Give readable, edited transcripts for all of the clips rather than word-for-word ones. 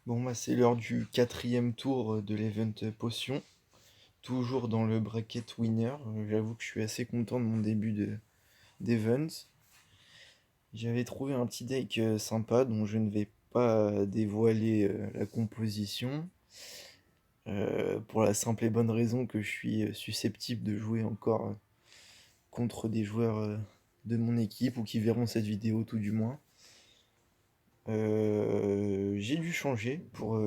Bon, bah, c'est l'heure du quatrième tour de l'event potion. Toujours dans le bracket winner. J'avoue que je suis assez content de mon début d'event. J'avais trouvé un petit deck sympa dont je ne vais pas dévoiler la composition. Pour la simple et bonne raison que je suis susceptible de jouer encore contre des joueurs de mon équipe ou qui verront cette vidéo tout du moins. J'ai dû changer pour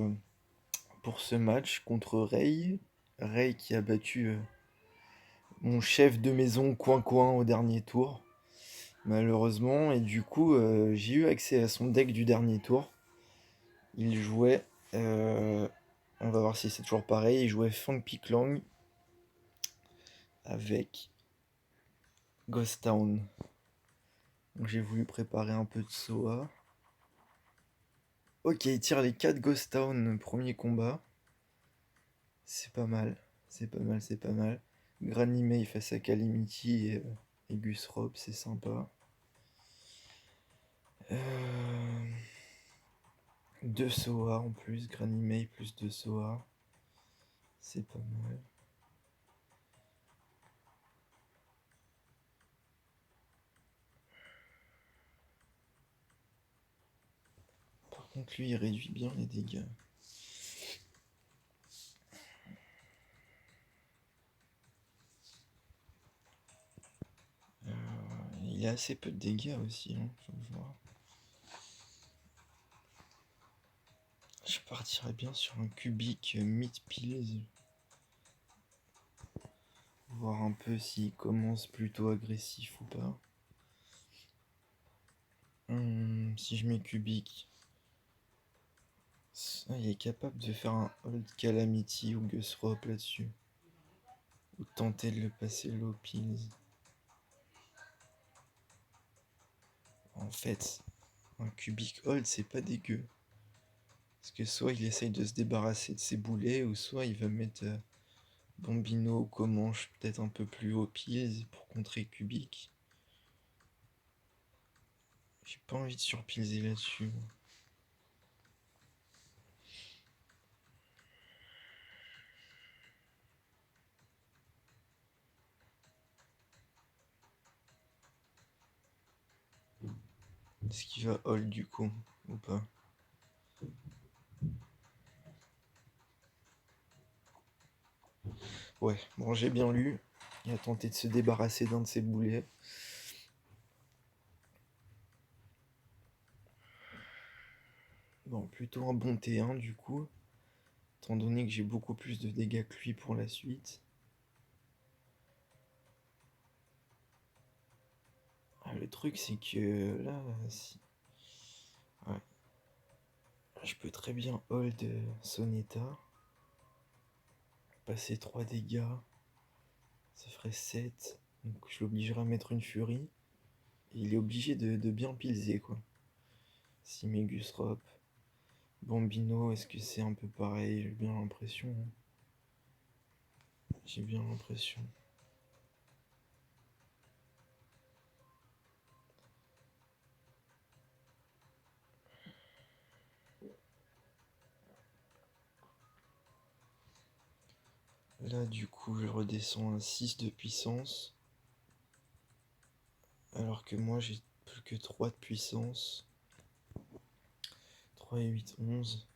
ce match contre Ray. Ray qui a battu mon chef de maison Coin au dernier tour, malheureusement. Et du coup, j'ai eu accès à son deck du dernier tour. Il jouait, on va voir si c'est toujours pareil, il jouait Fang Piklang avec Ghost Town. Donc j'ai voulu préparer un peu de Soa. Ok, il tire les 4 Ghost Town, premier combat. C'est pas mal, c'est pas mal, c'est pas mal. Granny May face à Calamity et Gus Rob, c'est sympa. 2 Soa en plus, Granny May plus 2 Soa. C'est pas mal. Par contre, lui, il réduit bien les dégâts. Il a assez peu de dégâts aussi, hein, faut le voir. Je partirais bien sur un cubique mid-pills. Voir un peu s'il commence plutôt agressif ou pas. Si je mets cubique, il est capable de faire un hold Calamity ou Gusrop là-dessus. Ou tenter de le passer low pills. En fait, un cubique hold c'est pas dégueu. Parce que soit il essaye de se débarrasser de ses boulets, ou soit il va mettre Bombino ou Comanche peut-être un peu plus haut pills pour contrer cubique. J'ai pas envie de surpilser là-dessus. Est-ce qu'il va hold du coup ou pas? Ouais, bon j'ai bien lu. Il a tenté de se débarrasser d'un de ses boulets. Bon, plutôt un bon T1 du coup. Étant donné que j'ai beaucoup plus de dégâts que lui pour la suite. Le truc c'est que là, si... Ouais. Je peux très bien hold Sonetta. Passer 3 dégâts. Ça ferait 7. Donc je l'obligerai à mettre une furie. Et il est obligé de bien pilser quoi. Si Mégus Rop. Bambino, est-ce que c'est un peu pareil? J'ai bien l'impression. J'ai bien l'impression. Là, du coup, je redescends à 6 de puissance. Alors que moi, j'ai plus que 3 de puissance. 3 et 8, 11.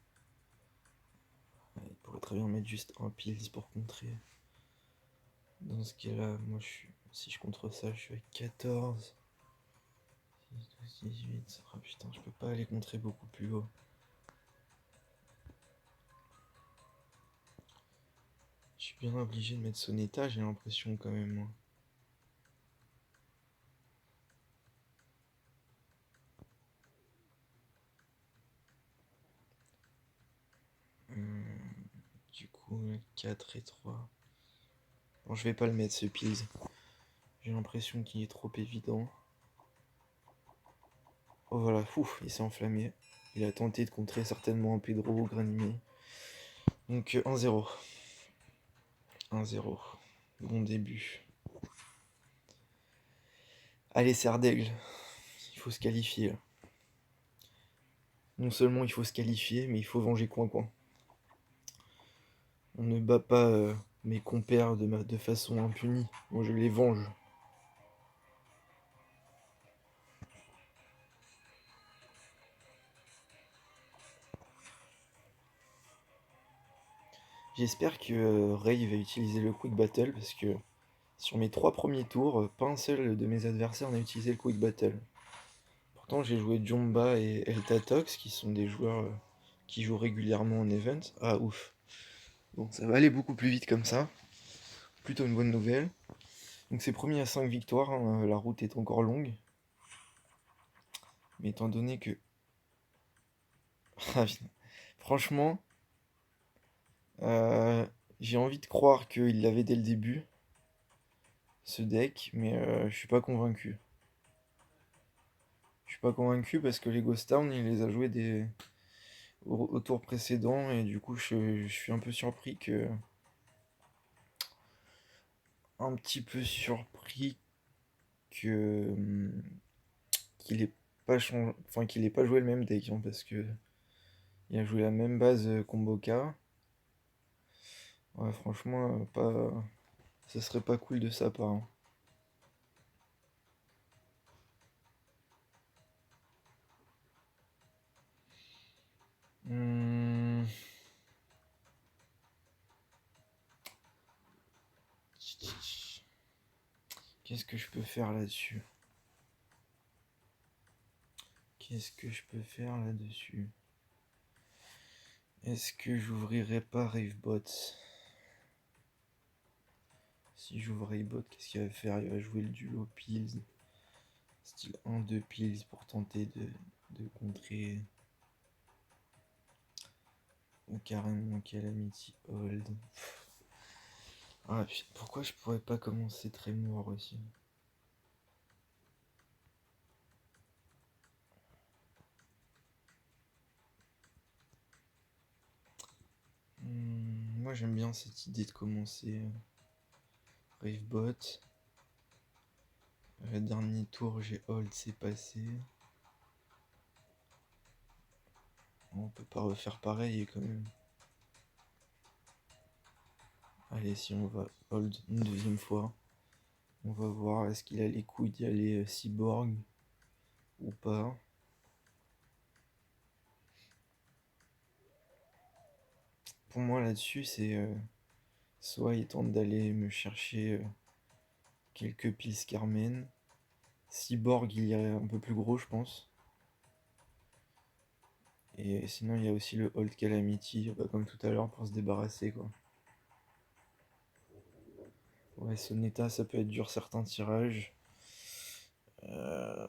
Ouais, il pourrait très bien mettre juste un pills pour contrer. Dans ce cas-là, moi, si je contre ça, je suis à 14. 6, 12, 18. Ah putain, je peux pas aller contrer beaucoup plus haut. Je suis bien obligé de mettre Sonetta, j'ai l'impression quand même, moi. Du coup, 4 et 3. Bon, je vais pas le mettre ce pills. J'ai l'impression qu'il est trop évident. Oh voilà, ouf, il s'est enflammé. Il a tenté de contrer certainement un Pedro ou Granimé. Donc 1-0. 1-0. Bon début. Allez, Serdaigle. Il faut se qualifier là. Non seulement il faut se qualifier, mais il faut venger Coin-Coin. On ne bat pas mes compères de façon impunie. Moi, je les venge. J'espère que Ray va utiliser le Quick Battle parce que sur mes 3 premiers tours, pas un seul de mes adversaires n'a utilisé le Quick Battle. Pourtant, j'ai joué Jomba et Eltatox qui sont des joueurs qui jouent régulièrement en event. Ah ouf. Bon, ça va aller beaucoup plus vite comme ça. Plutôt une bonne nouvelle. Donc c'est promis à 5 victoires, hein, la route est encore longue. Mais étant donné que... Ah, franchement, euh, j'ai envie de croire qu'il l'avait dès le début, ce deck, mais je suis pas convaincu. Je suis pas convaincu parce que les Ghost Town, il les a joués au tour précédent et du coup je suis un peu surpris que... Un petit peu surpris que... qu'il ait pas changé... Enfin qu'il ait pas joué le même deck, hein, parce que... Il a joué la même base combo K. Ouais, franchement, pas... ça serait pas cool de sa part, hein. Hmm. Qu'est-ce que je peux faire là-dessus? Qu'est-ce que je peux faire là-dessus? Est-ce que j'ouvrirai pas Ravebot? Si j'ouvre Ravebot, qu'est-ce qu'il va faire? Il va jouer le duo Pills. Style 1-2 Pills pour tenter de contrer. Ou carrément Calamity Hold. Ah, pourquoi je pourrais pas commencer Trémor aussi? Moi j'aime bien cette idée de commencer Ravebot. Le dernier tour j'ai hold, c'est passé. On peut pas refaire pareil quand même. Allez, si on va hold une deuxième fois, on va voir est-ce qu'il a les couilles d'y aller cyborg ou pas. Pour moi là-dessus, c'est soit il tente d'aller me chercher quelques piles Carmen. Cyborg, il irait un peu plus gros, je pense. Et sinon, il y a aussi le Hold Calamity, bah, comme tout à l'heure, pour se débarrasser, quoi. Ouais, Sonetta, ça peut être dur certains tirages. Euh,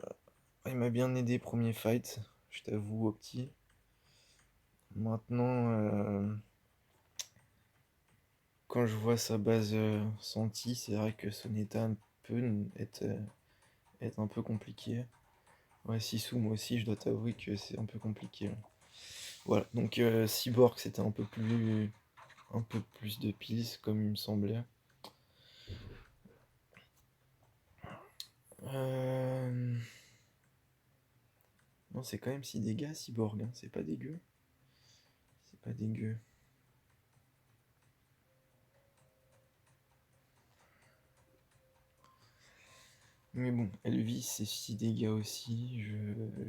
Il m'a bien aidé premier fight, je t'avoue, Opti. Maintenant, quand je vois sa base Senti, c'est vrai que Sonetta peut être un peu compliqué. Ouais, Sisu, moi aussi, je dois t'avouer que c'est un peu compliqué. Voilà, donc Cyborg, c'était un peu plus de piles, comme il me semblait. Euh... Non, c'est quand même 6 dégâts, Cyborg, hein. C'est pas dégueu. C'est pas dégueu. Mais bon, Elvis, c'est 6 dégâts aussi. Je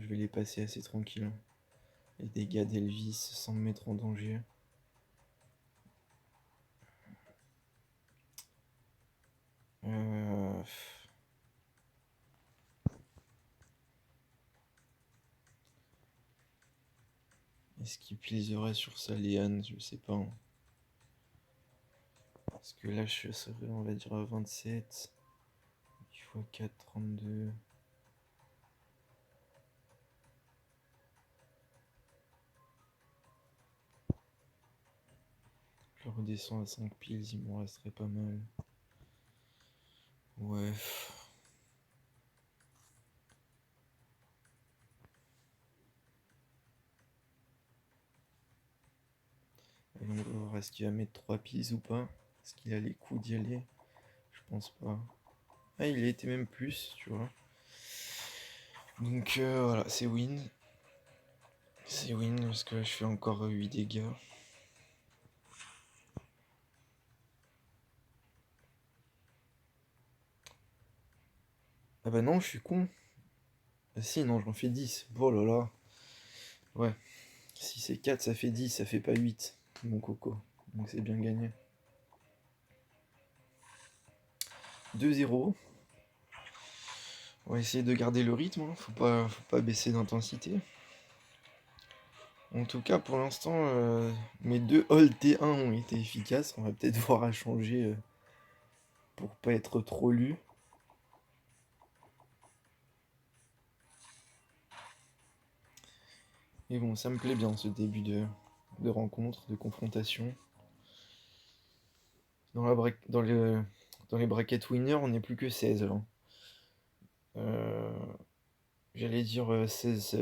vais les passer assez tranquille. Les dégâts d'Elvis sans me mettre en danger. Euh... Est-ce qu'il pliserait sur sa liane? Je sais pas, hein. Parce que là, je serais, on va dire, à 27. Il faut 4, 32. Je redescends à 5 piles, il m'en resterait pas mal. Ouais. Allez, on va voir est-ce qu'il va mettre 3 piles ou pas. Est-ce qu'il a les coups d'y aller? Je pense pas. Ah, il a été même plus, tu vois. Donc voilà, c'est win. C'est win parce que je fais encore 8 dégâts. Ah bah non, je suis con. Ah si, non, j'en fais 10. Oh là là. Ouais. Si c'est 4, ça fait 10, ça fait pas 8. Mon coco. Donc c'est bien gagné. 2-0. On va essayer de garder le rythme, hein. Faut pas baisser d'intensité. En tout cas, pour l'instant, mes deux hold T1 ont été efficaces. On va peut-être voir à changer pour pas être trop lu. Mais bon, ça me plaît bien ce début de rencontre, de confrontation. Dans les brackets winners, on n'est plus que 16 là. Euh, J'allais dire 16,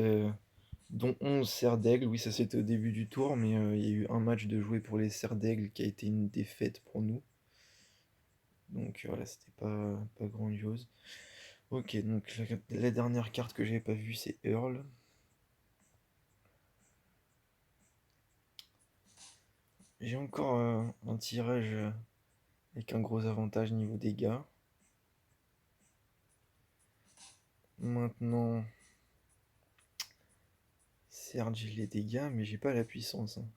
dont 11 Serre d'Aigle. Oui, ça c'était au début du tour, mais il y a eu un match de jouer pour les Serre d'Aigle qui a été une défaite pour nous. Donc voilà, c'était pas grandiose. Ok, donc la dernière carte que j'avais pas vue, c'est Earl. J'ai encore un tirage avec un gros avantage niveau dégâts. Maintenant, Serge, j'ai les dégâts, mais j'ai pas la puissance, hein.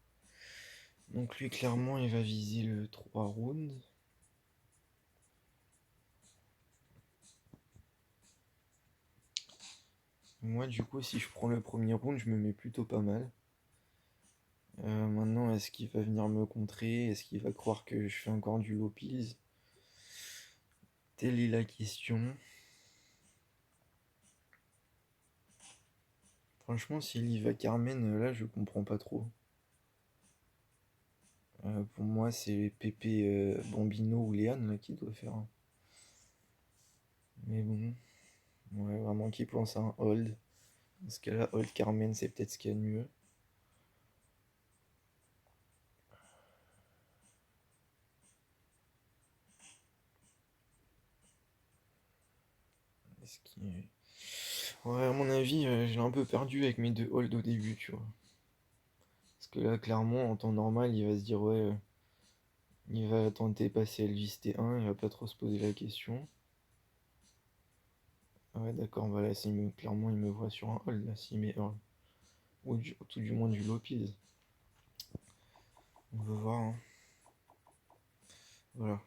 Donc lui, clairement, il va viser le 3 rounds. Moi, du coup, si je prends le premier round, je me mets plutôt pas mal. Maintenant, est-ce qu'il va venir me contrer? Est-ce qu'il va croire que je fais encore du low pills? Telle est la question. Franchement, s'il y va Carmen, là, je comprends pas trop. Pour moi, c'est Pépé Bambino ou Léane là, qui doit faire, hein. Mais bon, ouais, vraiment qu'il pense à un hold. Dans ce cas-là, hold Carmen, c'est peut-être ce qu'il y a de mieux. Est-ce qu'il- Ouais, à mon avis, je l'ai un peu perdu avec mes deux holds au début, tu vois. Parce que là, clairement, en temps normal, il va se dire, ouais, il va tenter passer Elvis T1, il va pas trop se poser la question. Ah ouais, d'accord, voilà, clairement, il me voit sur un hold, là, s'il met Earl. Ou tout du moins du Lopez. On va voir, hein. Voilà.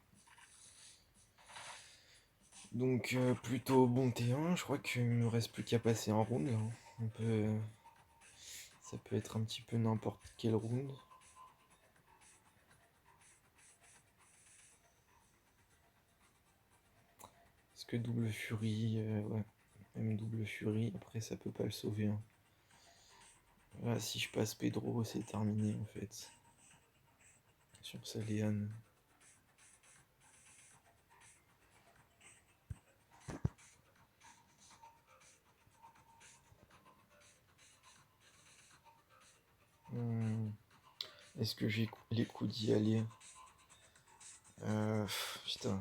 Donc, plutôt bon T1, je crois qu'il me reste plus qu'à passer un round, là, hein. Ça peut être un petit peu n'importe quel round. Est-ce que double Fury, ouais, même double Fury, après ça peut pas le sauver, hein. Là, si je passe Pedro, c'est terminé en fait. Sur Saléane. Hmm, Est-ce que j'ai les coups d'y aller? Putain.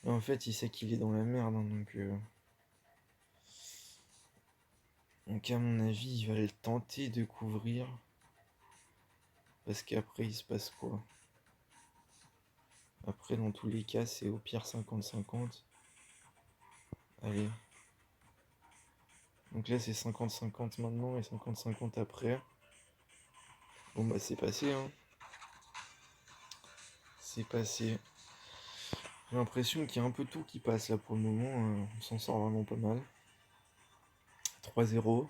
Mais en fait, il sait qu'il est dans la merde, hein, donc à mon avis, il va le tenter de couvrir. Parce qu'après, il se passe quoi? Après, dans tous les cas, c'est au pire 50-50. Allez. Donc là, c'est 50-50 maintenant et 50-50 après. Bon, bah, c'est passé, hein. C'est passé. J'ai l'impression qu'il y a un peu tout qui passe là pour le moment. On s'en sort vraiment pas mal. 3-0.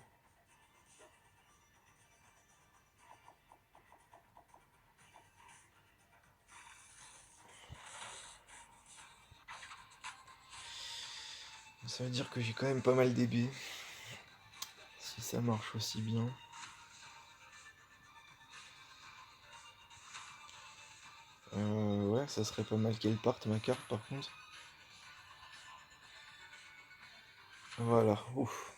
Ça veut dire que j'ai quand même pas mal d'EB. Si ça marche aussi bien. Ouais, ça serait pas mal qu'elle parte ma carte par contre. Voilà, ouf.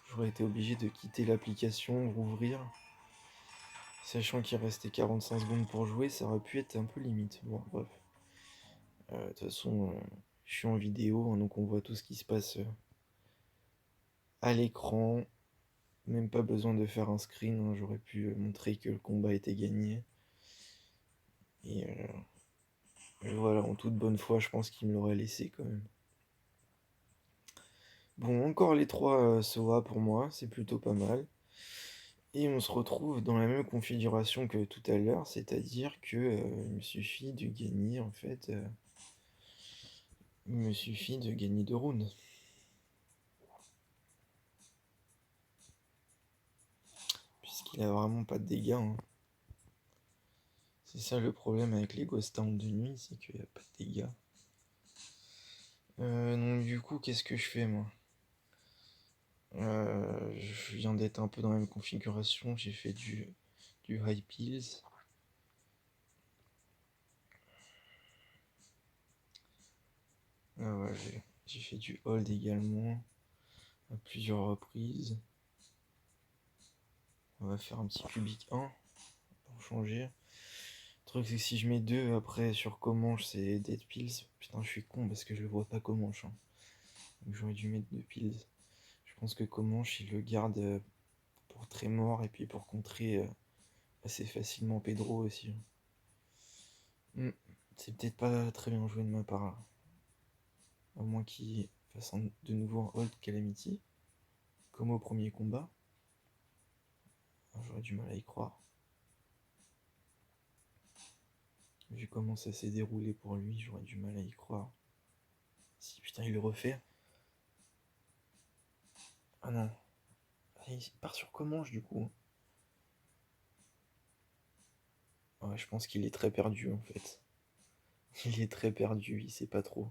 J'aurais été obligé de quitter l'application, rouvrir. Sachant qu'il restait 45 secondes pour jouer, ça aurait pu être un peu limite. Bon, bref. De toute façon, je suis en vidéo, hein, donc on voit tout ce qui se passe à l'écran. Même pas besoin de faire un screen, hein, j'aurais pu montrer que le combat était gagné. Et voilà, en toute bonne foi, je pense qu'il me l'aurait laissé quand même. Bon, encore les 3 SOA pour moi, c'est plutôt pas mal. Et on se retrouve dans la même configuration que tout à l'heure, c'est-à-dire que il me suffit de gagner en fait, il me suffit de gagner 2 rounds. Puisqu'il a vraiment pas de dégâts, hein. C'est ça le problème avec les Ghost Towns de nuit, c'est qu'il n'y a pas de dégâts. Donc du coup, qu'est-ce que je fais moi? Je viens d'être un peu dans la même configuration, j'ai fait du high pills. Ouais, j'ai fait du hold également à plusieurs reprises. On va faire un petit cubique 1 pour changer. Le truc c'est que si je mets 2 après sur Comanche c'est Dead Pills. Putain je suis con parce que je le vois pas Comanche, hein. Donc j'aurais dû mettre 2 pills. Je pense que Comanche il le garde pour Trémor et puis pour contrer assez facilement Pedro aussi. C'est peut-être pas très bien joué de ma part là. À moins qu'il fasse de nouveau un hold Calamity, comme au premier combat. J'aurais du mal à y croire. Vu comment ça s'est déroulé pour lui, j'aurais du mal à y croire. Si putain il le refait. Ah non. Il part sur Comanche du coup. Ouais, je pense qu'il est très perdu en fait. Il est très perdu, il sait pas trop.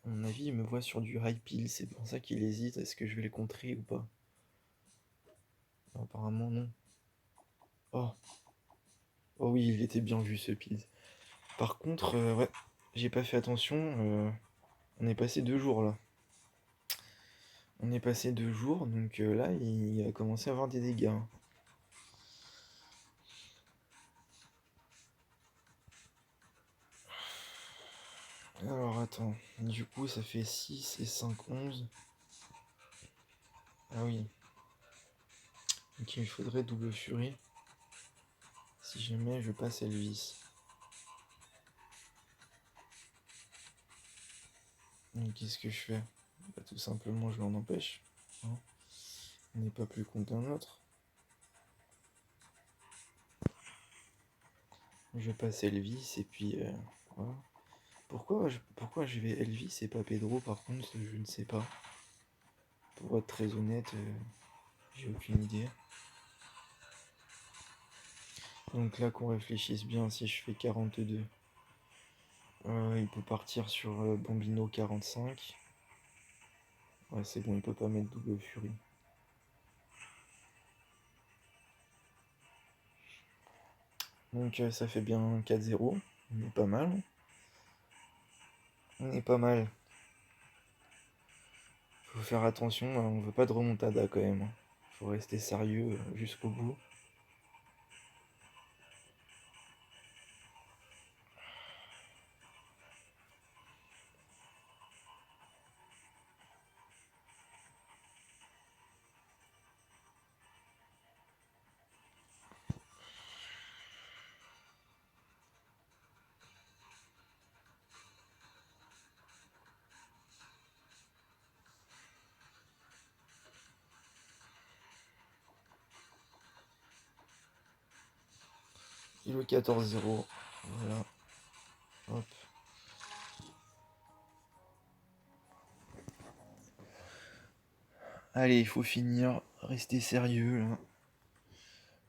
À mon avis, il me voit sur du high peel, c'est pour ça qu'il hésite, est-ce que je vais le contrer ou pas? Non, apparemment non. Oh. Oh oui, il était bien vu ce peel. Par contre, ouais, j'ai pas fait attention, on est passé 2 jours là. On est passé 2 jours, donc là, il a commencé à avoir des dégâts, hein. Alors attends, du coup ça fait 6 et 5, 11. Ah oui. Donc il me faudrait double furie. Si jamais je passe Elvis. Donc qu'est-ce que je fais? Bah, tout simplement je l'en empêche, hein. On n'est pas plus con qu'un autre. Je passe Elvis et puis voilà. Pourquoi je vais Elvis et pas Pedro par contre, je ne sais pas. Pour être très honnête, j'ai aucune idée. Donc là qu'on réfléchisse bien, si je fais 42, il peut partir sur Bambino 45. Ouais c'est bon, il peut pas mettre double furie. Donc ça fait bien 4-0. On est pas mal. On est pas mal. Faut faire attention, on veut pas de remontada quand même. Faut rester sérieux jusqu'au bout. Et le 14-0. Voilà. Hop. Allez, il faut finir. Rester sérieux là.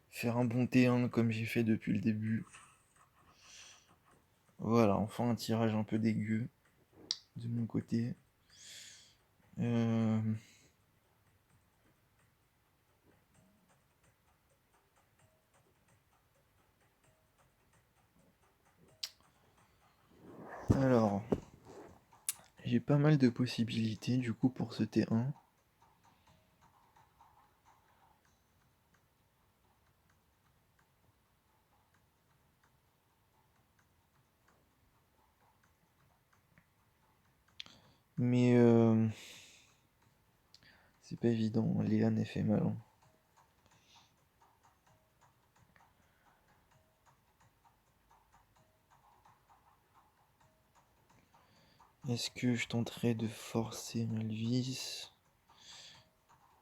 Faire un bon T1 comme j'ai fait depuis le début. Voilà, enfin un tirage un peu dégueu de mon côté. Euh... Alors, j'ai pas mal de possibilités du coup pour ce T1. Mais c'est pas évident, Léane elle fait mal, hein. Est-ce que je tenterais de forcer Elvis?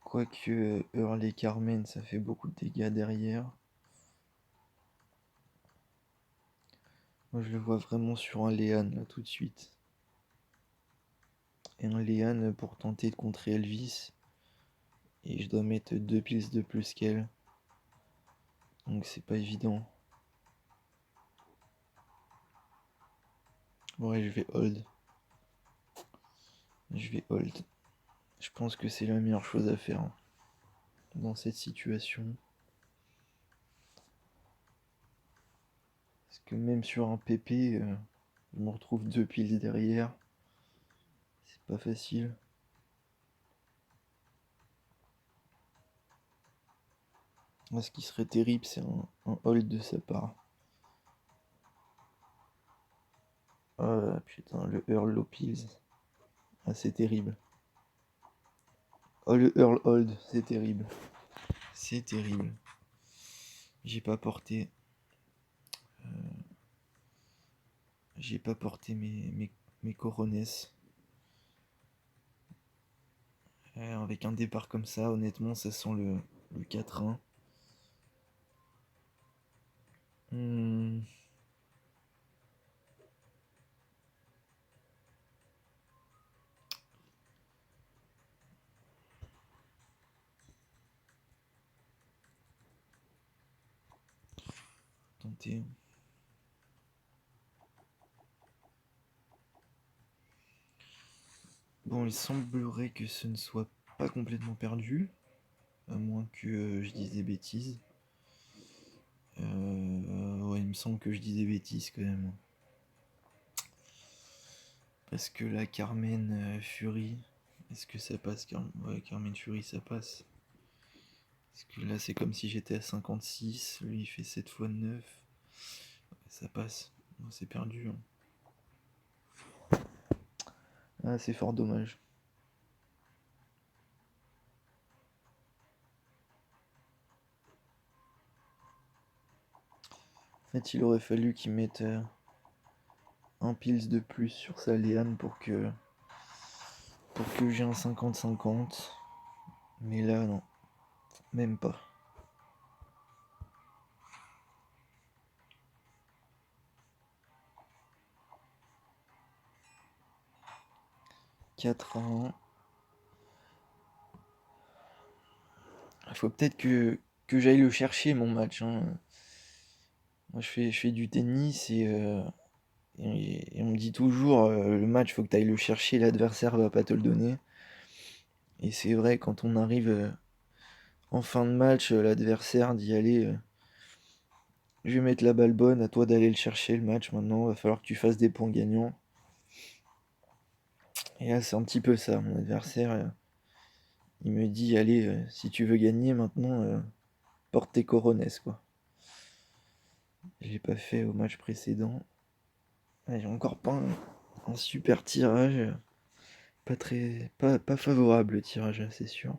Quoique Hurley Carmen, ça fait beaucoup de dégâts derrière. Moi je le vois vraiment sur un Léane là tout de suite. Et un Léane pour tenter de contrer Elvis. Et je dois mettre 2 piles de plus qu'elle. Donc c'est pas évident. Ouais, je vais hold. Je vais hold. Je pense que c'est la meilleure chose à faire, hein, dans cette situation. Parce que même sur un PP, je me retrouve 2 piles derrière. C'est pas facile. Là, ce qui serait terrible, c'est un hold de sa part. Ah putain, le Earl low pills. Ah, c'est terrible. Oh, le Earl hold, c'est terrible. C'est terrible. J'ai pas porté. J'ai pas porté mes coronesses. Avec un départ comme ça, honnêtement, ça sent le 4-1. Hmm. Tenter. Bon, il semblerait que ce ne soit pas complètement perdu, à moins que je dise des bêtises. Ouais, il me semble que je dis des bêtises quand même. Parce que la Carmen Fury, est-ce que ça passe? Ouais, Carmen Fury, ça passe. Parce que là, c'est comme si j'étais à 56, lui il fait 7 fois 9. Ça passe. C'est perdu, hein. Ah, c'est fort dommage. En fait, il aurait fallu qu'il mette un pils de plus sur sa Léane pour que j'ai un 50-50. Mais là, non. Même pas. 4-1. Il faut peut-être que j'aille le chercher, mon match, hein. Moi, je fais du tennis et on me dit toujours le match, faut que tu ailles le chercher, l'adversaire va pas te le donner. Et c'est vrai, quand on arrive en fin de match, l'adversaire dit allez, je vais mettre la balle bonne, à toi d'aller le chercher le match maintenant, va falloir que tu fasses des points gagnants. Et là, c'est un petit peu ça, mon adversaire, il me dit allez, si tu veux gagner maintenant, porte tes coronesses, quoi. Je l'ai pas fait au match précédent. Ouais, j'ai encore pas un super tirage. Pas favorable le tirage, c'est sûr.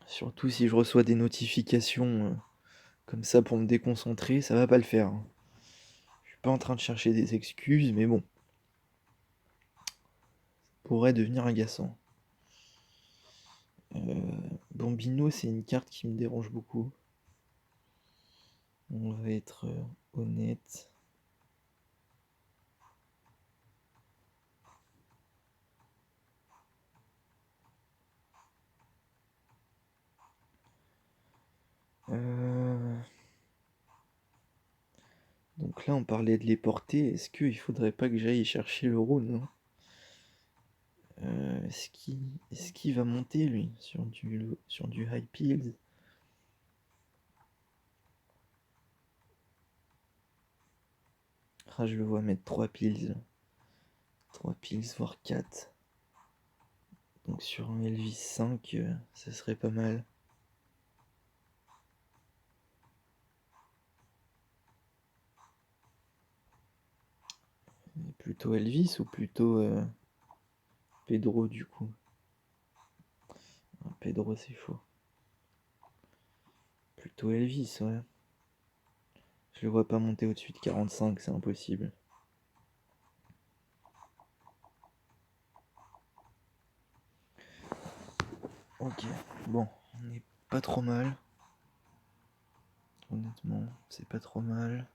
Surtout si je reçois des notifications comme ça pour me déconcentrer, ça va pas le faire, hein. Je suis pas en train de chercher des excuses, mais bon, ça pourrait devenir agaçant. Bambino, c'est une carte qui me dérange beaucoup. On va être honnête. Donc là, on parlait de les porter. Est-ce qu'il faudrait pas que j'aille chercher le Rhône, non? Est-ce qu'il va monter, lui, sur du high pills? Ah, je le vois mettre 3 piles. 3 piles, voire 4. Donc sur un Elvis 5, ça serait pas mal. Plutôt Elvis ou plutôt Pedro du coup? Pedro c'est chaud. Plutôt Elvis, ouais. Je le vois pas monter au-dessus de 45, c'est impossible. Ok, bon, on est pas trop mal. Honnêtement, c'est pas trop mal.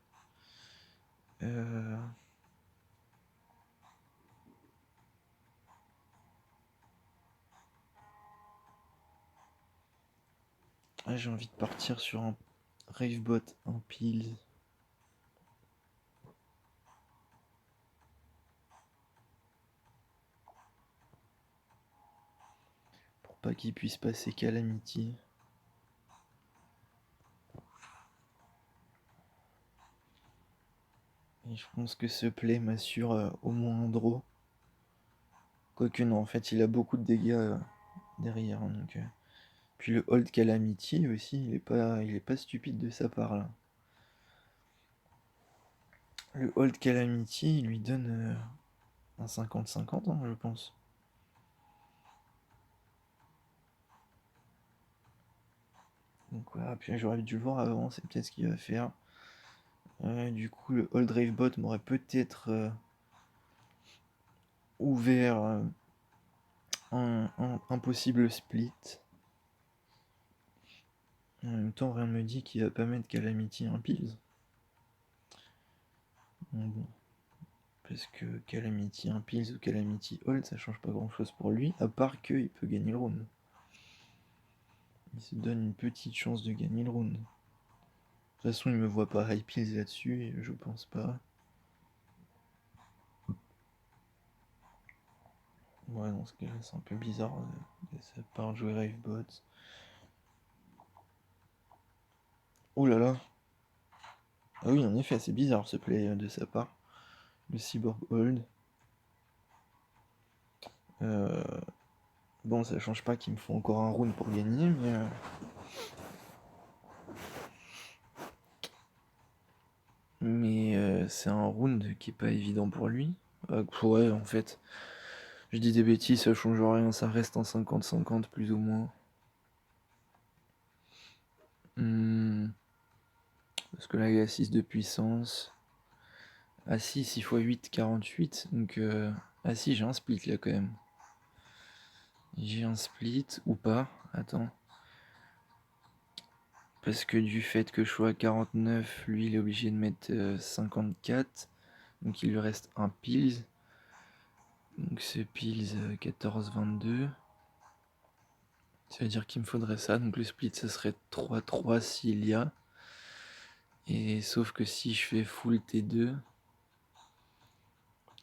J'ai envie de partir sur un Ravebot, un Pills. Pour pas qu'il puisse passer Calamity. Et je pense que ce play m'assure au moins un draw. Quoique non, en fait il a beaucoup de dégâts derrière. Donc, puis le hold Calamity aussi, il est pas stupide de sa part là. Le hold Calamity, il lui donne un 50-50, hein, je pense. Donc voilà, puis j'aurais dû le voir avant, c'est peut-être ce qu'il va faire. Du coup, le hold Ravebot m'aurait peut-être ouvert un possible split. En même temps, rien ne me dit qu'il va pas mettre Calamity un Pills. Bon, parce que Calamity un Pills ou Calamity hold, ça change pas grand chose pour lui, à part qu'il peut gagner le round. Il se donne une petite chance de gagner le round. De toute façon, il me voit pas high Pills là-dessus, et je pense pas. Ouais, dans ce cas-là, c'est un peu bizarre de sa part de jouer Ravebot. Oh là là. Ah oui, en effet, c'est bizarre ce play de sa part. Le Cyborg Hold. Bon, ça change pas qu'il me faut encore un round pour gagner, mais c'est un round qui est pas évident pour lui. Ouais, en fait, je dis des bêtises, ça change rien, ça reste en 50-50 plus ou moins. Parce que là, il y a 6 de puissance. Ah si, 6 x 8, 48. Donc, ah si, j'ai un split là quand même. J'ai un split ou pas? Attends. Parce que du fait que je sois à 49, lui il est obligé de mettre 54. Donc il lui reste un Pills. Donc c'est Pills 14-22. Ça veut dire qu'il me faudrait ça. Donc le split ça serait 3-3 s'il y a. Et sauf que si je fais full T2,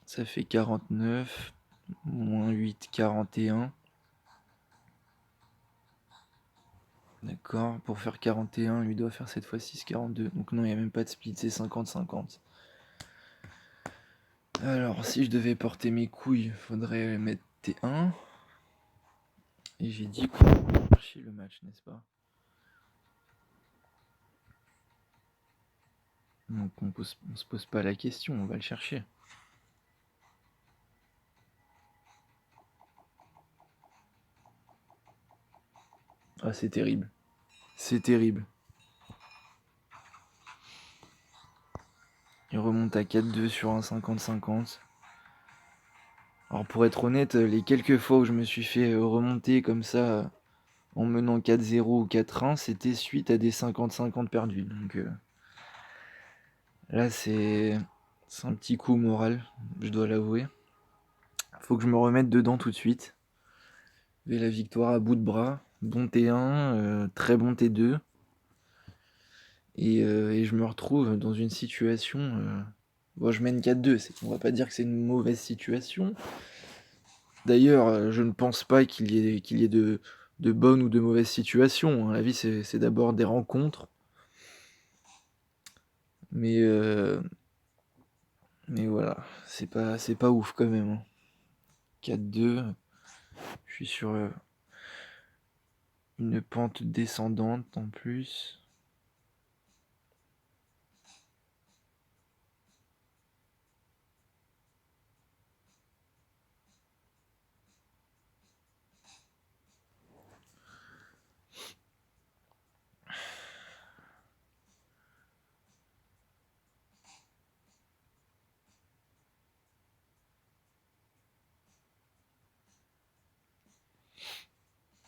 ça fait 49, moins 8, 41. D'accord, pour faire 41, lui doit faire cette fois 6, 42. Donc non, il n'y a même pas de split, c'est 50-50. Alors, si je devais porter mes couilles, faudrait mettre T1. Et j'ai dit qu'on va chercher le match, n'est-ce pas? Donc on se pose pas la question, on va le chercher. Ah, c'est terrible. C'est terrible. Il remonte à 4-2 sur un 50-50. Alors pour être honnête, les quelques fois où je me suis fait remonter comme ça en menant 4-0 ou 4-1, c'était suite à des 50-50 perdus. Donc là c'est un petit coup moral, je dois l'avouer. Faut que je me remette dedans tout de suite. Et la victoire à bout de bras. Bon T1, très bon T2. Et je me retrouve dans une situation. Bon, je mène 4-2, on va pas dire que c'est une mauvaise situation. D'ailleurs, je ne pense pas qu'il y ait de bonnes ou de mauvaises situations. La vie, c'est d'abord des rencontres. Mais, mais voilà, c'est pas ouf quand même. 4-2, je suis sur une pente descendante en plus.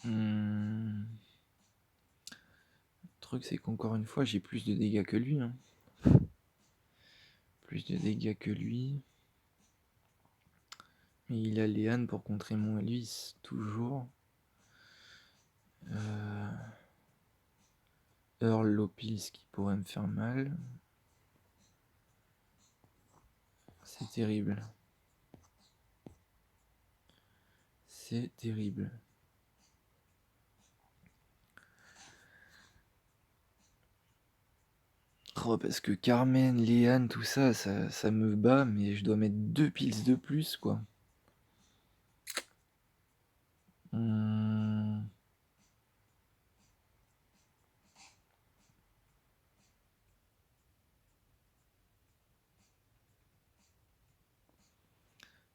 Le truc, c'est qu'encore une fois, j'ai plus de dégâts que lui. Hein. Plus de dégâts que lui. Mais il a Léane pour contrer mon Elvis, toujours. Earl Lopils qui pourrait me faire mal. C'est terrible. C'est terrible. Oh, parce que Carmen, Léane, tout ça, ça me bat, mais je dois mettre 2 piles de plus, quoi.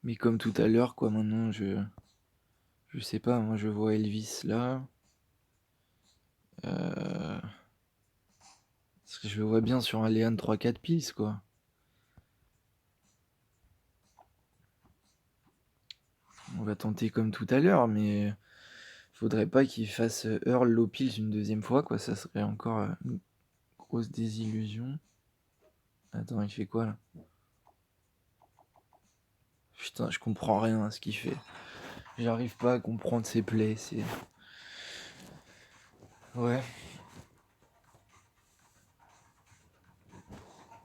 Mais comme tout à l'heure, quoi, maintenant, je sais pas, moi je vois Elvis là. Parce que je le vois bien sur un Léane 3-4 piles, quoi. On va tenter comme tout à l'heure, mais faudrait pas qu'il fasse Earl low pills une deuxième fois, quoi. Ça serait encore une grosse désillusion. Attends, il fait quoi là? Putain, je comprends rien à ce qu'il fait. J'arrive pas à comprendre ses plays, c'est. Ouais.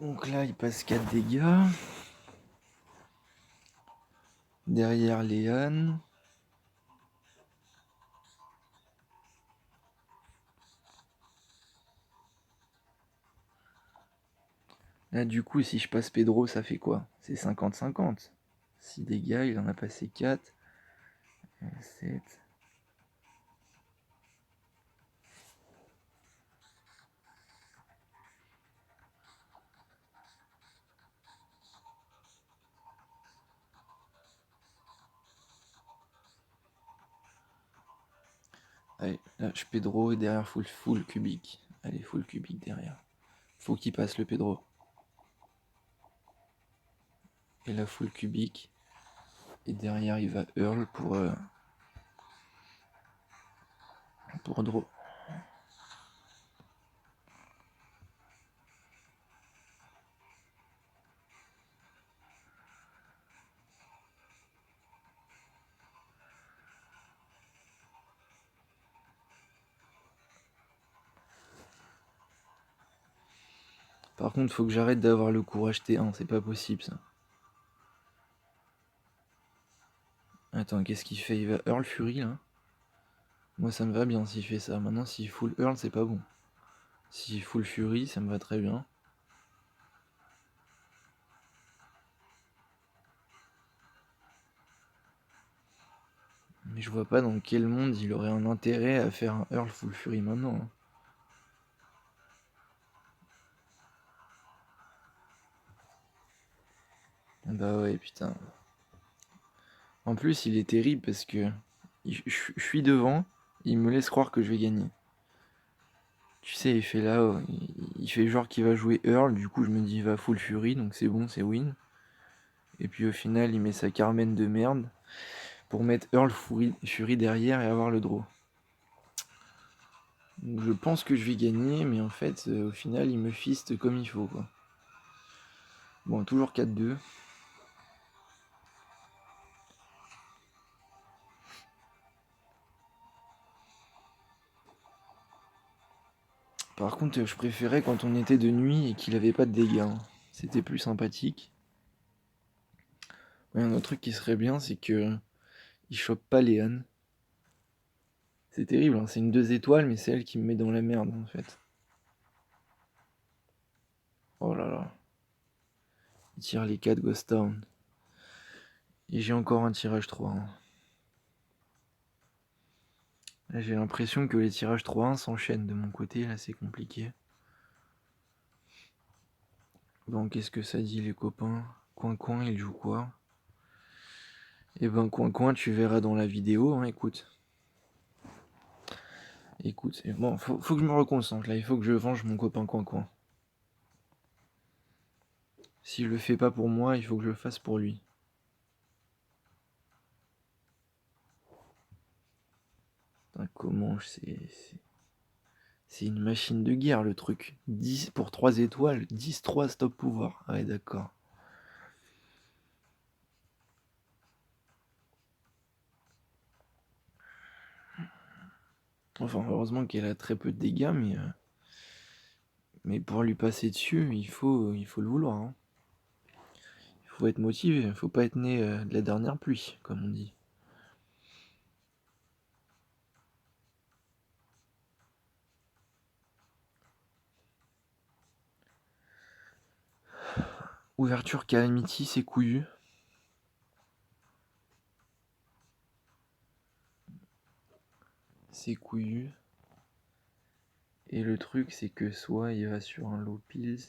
Donc là, il passe 4 dégâts. Derrière Léane. Là, du coup, si je passe Pedro, ça fait quoi? C'est 50-50. 6 dégâts, il en a passé 4. 7. Allez, là, je Pedro et derrière full cubique. Allez, full cubique derrière. Faut qu'il passe le Pedro. Et la full cubique. Et derrière, il va Earl pour draw. Par contre, faut que j'arrête d'avoir le courage T1, c'est pas possible ça. Attends, qu'est-ce qu'il fait? Il va Earl Fury là? Moi ça me va bien s'il fait ça. Maintenant s'il full Earl c'est pas bon. S'il full Fury ça me va très bien. Mais je vois pas dans quel monde il aurait un intérêt à faire un Earl full Fury maintenant. Hein. Bah ouais putain. En plus il est terrible parce que je suis devant, il me laisse croire que je vais gagner. Tu sais, il fait là, il fait genre qu'il va jouer Earl, du coup je me dis il va full Fury, donc c'est bon, c'est win. Et puis au final il met sa Carmen de merde pour mettre Earl Fury derrière et avoir le draw. Donc je pense que je vais gagner, mais en fait au final il me fiste comme il faut quoi. Bon, toujours 4-2. Par contre, je préférais quand on était de nuit et qu'il avait pas de dégâts. Hein. C'était plus sympathique. Ouais, un autre truc qui serait bien, c'est que il chope pas Léane. C'est terrible, hein. C'est une 2 étoiles, mais c'est elle qui me met dans la merde en fait. Oh là là. Il tire les 4 Ghost Town. Et j'ai encore un tirage 3. Hein. Là, j'ai l'impression que les tirages 3-1 s'enchaînent de mon côté, là c'est compliqué. Bon, qu'est-ce que ça dit les copains? Coin, il joue quoi? Eh ben, coin, tu verras dans la vidéo, hein, écoute. Écoute, bon, faut que je me reconcentre, là, il faut que je venge mon copain coin. S'il le fait pas pour moi, il faut que je le fasse pour lui. Attends, Comanche, c'est une machine de guerre le truc. 10 pour 3 étoiles, 10-3 stop pouvoir. Ah ouais, d'accord. Enfin, heureusement qu'elle a très peu de dégâts, mais pour lui passer dessus, il faut le vouloir, hein. Il faut être motivé, il faut pas être né de la dernière pluie, comme on dit. Ouverture Calamity, c'est couillu. C'est couillu. Et le truc, c'est que soit il va sur un low pills,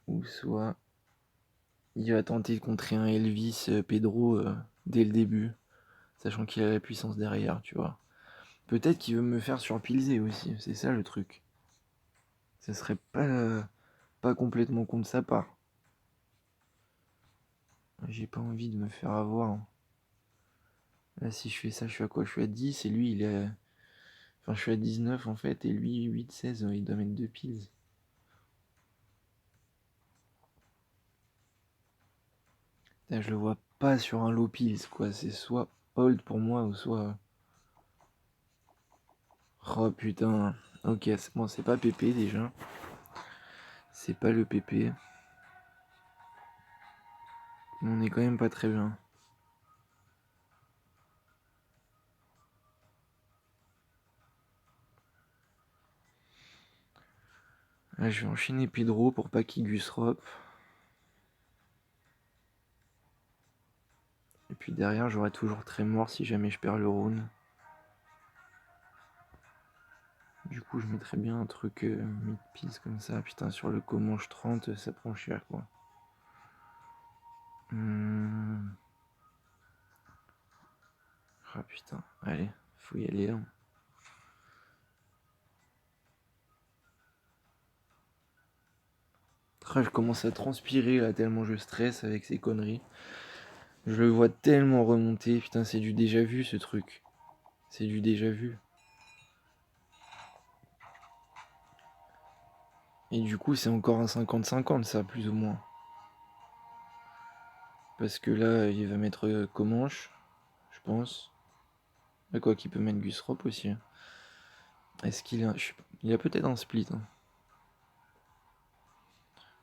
ou soit il va tenter de contrer un Elvis Pedro dès le début, sachant qu'il a la puissance derrière, tu vois. Peut-être qu'il veut me faire surpilser aussi, c'est ça le truc. Ça serait pas complètement con de sa part. J'ai pas envie de me faire avoir, hein. Là, si je fais ça, je suis à quoi? Je suis à 10 et lui, il est. Enfin, je suis à 19 en fait, et lui, 8-16, il doit mettre 2 piles. Putain, je le vois pas sur un low pills, quoi. C'est soit hold pour moi, ou soit. Oh putain. Ok, c'est bon, c'est pas PP déjà. C'est pas le PP. Mais on est quand même pas très bien. Là, je vais enchaîner Pedro pour pas qu'il Gusrop. Et puis derrière, j'aurai toujours très mort si jamais je perds le round. Du coup, je mettrais bien un truc mid-piece comme ça. Putain, sur le Comanche 30, ça prend cher, quoi. Ah putain, allez, faut y aller, hein. Ah, je commence à transpirer là, tellement je stresse avec ces conneries. Je le vois tellement remonter. Putain, c'est du déjà vu ce truc. C'est du déjà vu. Et du coup, c'est encore un 50-50, ça, plus ou moins. Parce que là, il va mettre Comanche, je pense. Mais quoi qu'il peut mettre Gusrop aussi, hein. Est-ce qu'il a. Il a peut-être un split, hein.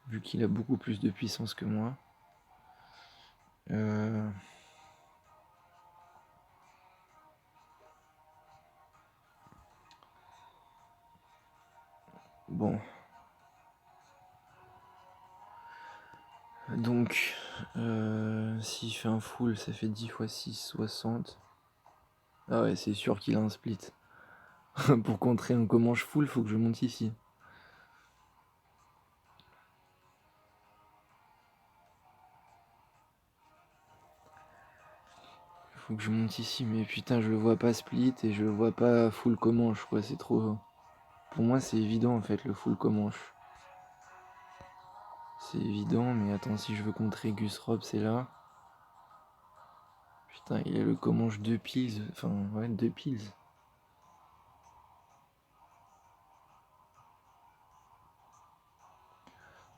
Vu qu'il a beaucoup plus de puissance que moi. Bon. Donc, s'il fait un full, ça fait 10 x 6, 60. Ah ouais, c'est sûr qu'il a un split. Pour contrer un Comanche full, faut que je monte ici. Faut que je monte ici, mais putain, je le vois pas split et je le vois pas full Comanche, quoi. C'est trop. Pour moi, c'est évident en fait, le full Comanche. C'est évident, mais attends, si je veux contrer Gusrop, c'est là. Putain, il a le Comanche 2 piles. Enfin, ouais, 2 piles.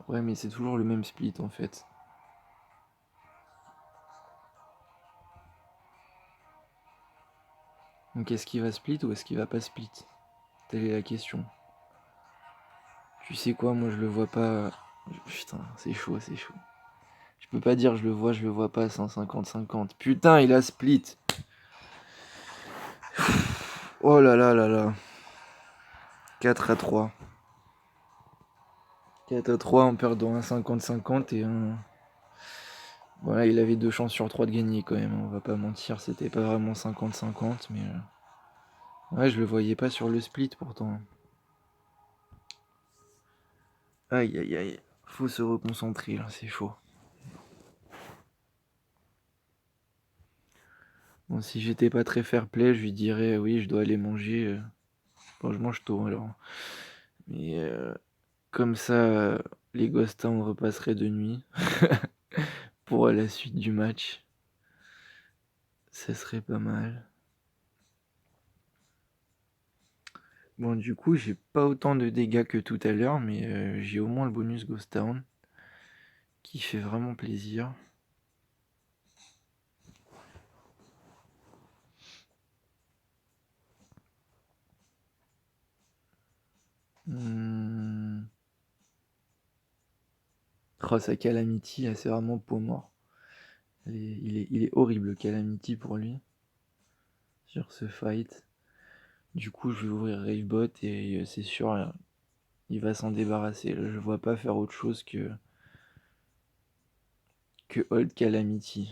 Ouais, mais c'est toujours le même split en fait. Donc est-ce qu'il va split ou est-ce qu'il va pas split? Telle est la question. Tu sais quoi, moi je le vois pas. Putain, c'est chaud, c'est chaud. Je peux pas dire je le vois pas 150-50. Putain, il a split. Oh là là là là. 4-3. 4-3 en perdant un 50-50 et un. Voilà, il avait 2 chances sur 3 de gagner quand même, on va pas mentir, c'était pas vraiment 50-50, mais. Ouais, je le voyais pas sur le split pourtant. Aïe aïe aïe. Faut se reconcentrer là, c'est chaud. Bon, si j'étais pas très fair play, je lui dirais oui, je dois aller manger. Bon, je mange tôt alors. Mais comme ça, les Gostins, on repasserait de nuit pour la suite du match. Ça serait pas mal. Bon, du coup, j'ai pas autant de dégâts que tout à l'heure, mais j'ai au moins le bonus Ghost Town qui fait vraiment plaisir. Oh, sa Calamity, c'est vraiment peau mort. Il est horrible, Calamity, pour lui, sur ce fight. Du coup, je vais ouvrir Ravebot et c'est sûr, il va s'en débarrasser. Là, je vois pas faire autre chose que Hold Calamity.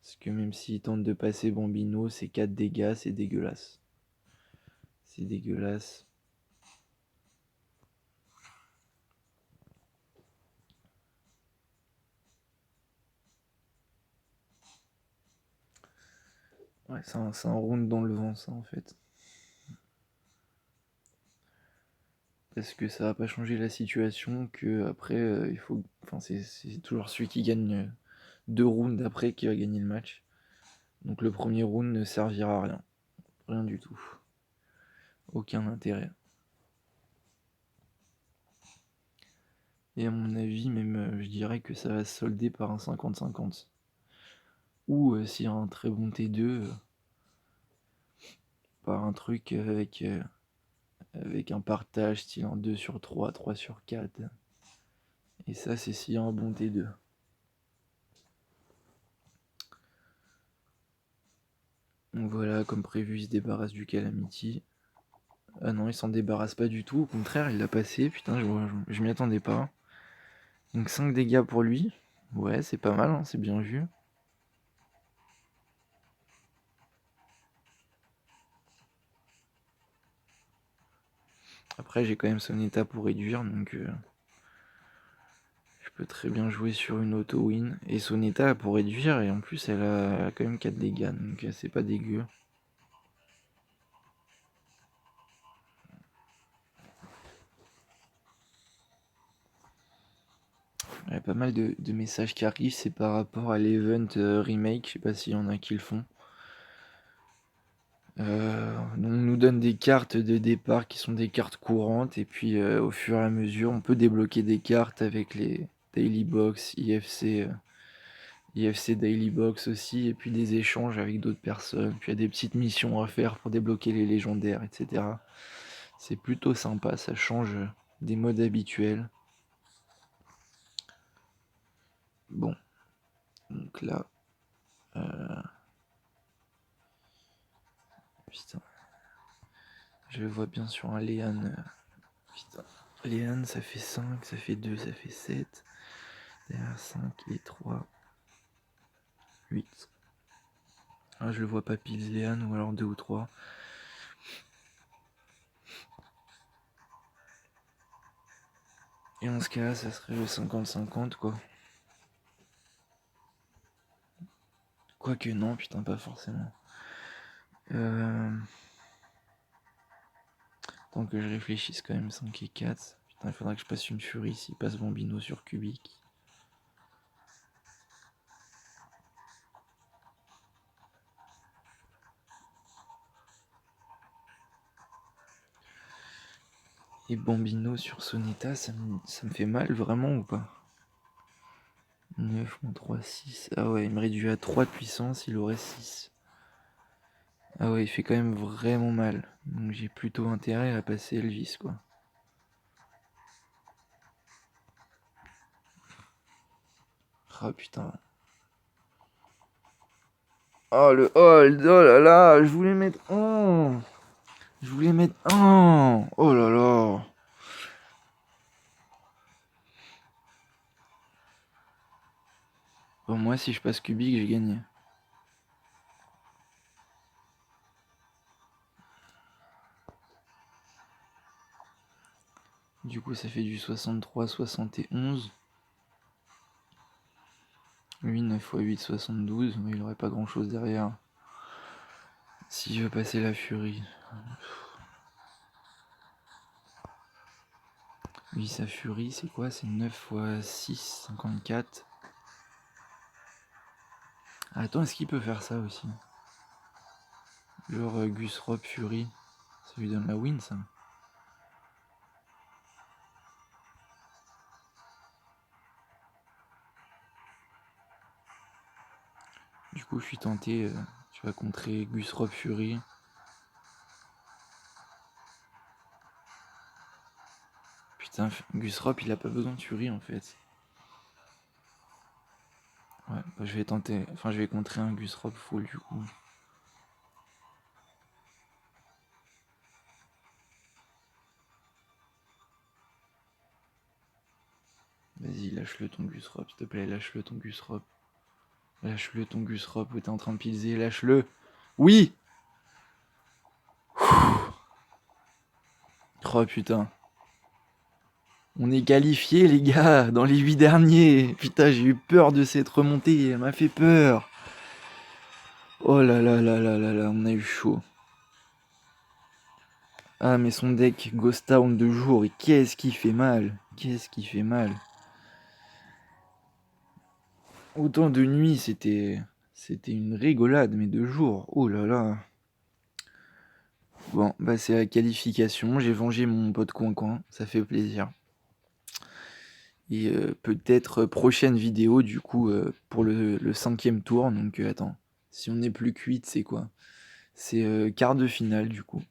Parce que même s'il tente de passer Bambino, c'est 4 dégâts, c'est dégueulasse. C'est dégueulasse. Ouais, c'est un round dans le vent, ça, en fait. Parce que ça va pas changer la situation, que après, il faut... Enfin, c'est toujours celui qui gagne 2 rounds après qui va gagner le match. Donc le premier round ne servira à rien. Rien du tout. Aucun intérêt. Et à mon avis, même, je dirais que ça va se solder par un 50-50. Ou s'il y a un très bon T2, par un truc avec un partage style en 2 sur 3, 3 sur 4. Et ça, c'est s'il y a un bon T2. Donc voilà, comme prévu, il se débarrasse du Calamity. Ah non, il s'en débarrasse pas du tout. Au contraire, il l'a passé. Putain, je m'y attendais pas. Donc 5 dégâts pour lui. Ouais, c'est pas mal, hein, c'est bien vu. Après, j'ai quand même son état pour réduire, donc je peux très bien jouer sur une auto-win. Et son état pour réduire, et en plus, elle a quand même 4 dégâts, donc c'est pas dégueu. Il y a pas mal de messages qui arrivent, c'est par rapport à l'event remake, je sais pas s'il y en a qui le font. On nous donne des cartes de départ qui sont des cartes courantes, et puis au fur et à mesure, on peut débloquer des cartes avec les Daily Box, IFC Daily Box aussi, et puis des échanges avec d'autres personnes, puis il y a des petites missions à faire pour débloquer les légendaires, etc. C'est plutôt sympa, ça change des modes habituels. Bon, donc là... Putain. Je vois bien sur un Léan. Putain. Léan, ça fait 5, ça fait 2, ça fait 7. Derrière 5 et 3, 8. Ah, je le vois pas pile Léan, ou alors 2 ou 3. Et en ce cas-là, ça serait le 50-50, quoi. Quoique non, putain, pas forcément. Tant que je réfléchisse quand même, 5 et 4. Putain, il faudra que je passe une furie s'il passe Bambino sur Cubic. Et Bambino sur Soneta, ça me fait mal vraiment ou pas? 9 moins 3, 6. Ah ouais, il me réduit à 3 de puissance, il aurait 6. Ah ouais, il fait quand même vraiment mal. Donc j'ai plutôt intérêt à passer Elvis, quoi. Ah putain. Oh le hold, oh là là, je voulais mettre... Oh, je voulais mettre... Oh, oh là là. Bon, moi si je passe Cubic, j'ai gagné. Du coup, ça fait du 63, 71. Lui, 9 x 8, 72. Mais il aurait pas grand chose derrière. Si je veux passer la furie. Lui, sa furie, c'est quoi? C'est 9 x 6, 54. Attends, est-ce qu'il peut faire ça aussi? Genre Gus Rob Fury. Ça lui donne la win, ça. Du coup, je suis tenté. Tu vas contrer Gus Rob Fury. Putain, Gus Rob, il a pas besoin de Fury en fait. Ouais, bah, je vais tenter. Enfin, je vais contrer un Gus Rob full du coup. Vas-y, lâche-le ton Gus Rob, s'il te plaît, lâche-le ton Gus Rob. Lâche-le ton Gus Rob, t'es en train de pilser, lâche-le. Oui. Oh putain. On est qualifiés les gars, dans les 8 derniers. Putain, j'ai eu peur de cette remontée, elle m'a fait peur. Oh là là là là là là, on a eu chaud. Ah mais son deck Ghost Town de jour, et qu'est-ce qui fait mal. Qu'est-ce qui fait mal. Autant de nuit, c'était une rigolade, mais de jour, oh là là. Bon, bah c'est la qualification, j'ai vengé mon pote Coin-Coin, ça fait plaisir. Et peut-être prochaine vidéo du coup pour le 5e tour, donc attends, si on n'est plus cuite, c'est quoi? C'est quart de finale du coup.